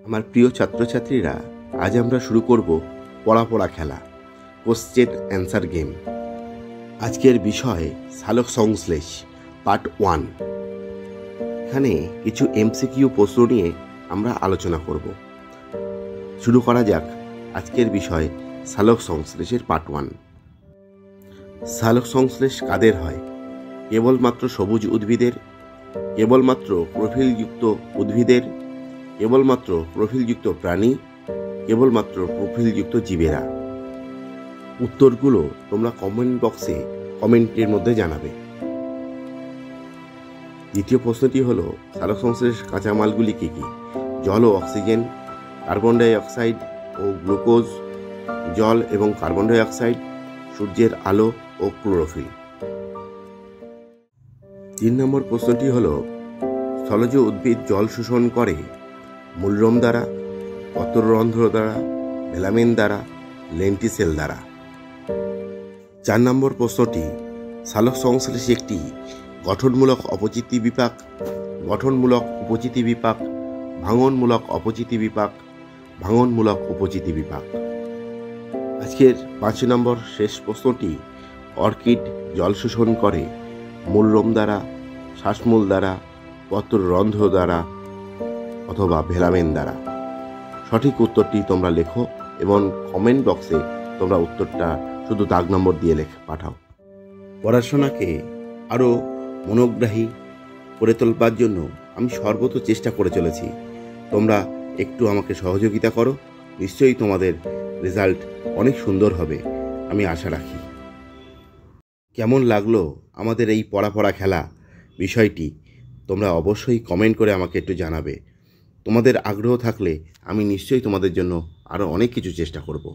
আমার প্রিয় ছাত্রছাত্রীরা, আজ আমরা শুরু করব পড়া খেলা, কোশ্চেন অ্যান্সার গেম। আজকের বিষয় শালক সংশ্লেষ পার্ট 1। এখানে কিছু এমসিকিউ প্রশ্ন নিয়ে আমরা আলোচনা করব। শুরু করা যাক আজকের বিষয় শালক সংশ্লেষের পার্ট 1। শালক সংশ্লেষ কাদের হয়? কেবলমাত্র সবুজ উদ্ভিদের, কেবলমাত্র প্রোফিলযুক্ত উদ্ভিদের, কেবলমাত্র প্রোফিলযুক্ত প্রাণী, কেবলমাত্র প্রোফিলযুক্ত জীবেরা। উত্তরগুলো তোমরা কমেন্ট বক্সে কমেন্টের মধ্যে জানাবে। দ্বিতীয় প্রশ্নটি হলো, শালক সংশ্লেষ কাঁচামালগুলি কী কী? জল ও অক্সিজেন, কার্বন ডাই অক্সাইড ও গ্লুকোজ, জল এবং কার্বন ডাই অক্সাইড, সূর্যের আলো ও ক্লোরোফিল। 3 নম্বর প্রশ্নটি হলো, স্থলজ উদ্ভিদ জল শোষণ করে মূলরোম দ্বারা, পত্ররন্ধ্র দ্বারা, ভেলামেন দ্বারা, লেন্টিসেল দ্বারা। 4 নম্বর প্রশ্নটি, শালক সংশ্লেষ একটি গঠনমূলক অপচিতি বিপাক, গঠনমূলক উপচিতি বিপাক, ভাঙনমূলক অপচিতি বিপাক, ভাঙনমূলক উপচিতি বিপাক। আজকের 5 নম্বর শেষ প্রশ্নটি, অর্কিড জল শোষণ করে মূলরোম দ্বারা, শ্বাসমূল দ্বারা, পত্ররন্ধ্র দ্বারা অথবা ভেলামেন দ্বারা। সঠিক উত্তরটি তোমরা লেখো এবং কমেন্ট বক্সে তোমরা উত্তরটা শুধু দাগ নম্বর দিয়ে পাঠাও। পড়াশোনাকে আরও মনোগ্রাহী করে তোলবার জন্য আমি সর্বত চেষ্টা করে চলেছি। তোমরা একটু আমাকে সহযোগিতা করো, নিশ্চয়ই তোমাদের রেজাল্ট অনেক সুন্দর হবে আমি আশা রাখি। কেমন লাগলো আমাদের এই পড়া খেলা বিষয়টি তোমরা অবশ্যই কমেন্ট করে আমাকে একটু জানাবে। তোমাদের আগ্রহ থাকলে আমি নিশ্চয়ই তোমাদের জন্য আরও অনেক কিছু চেষ্টা করব।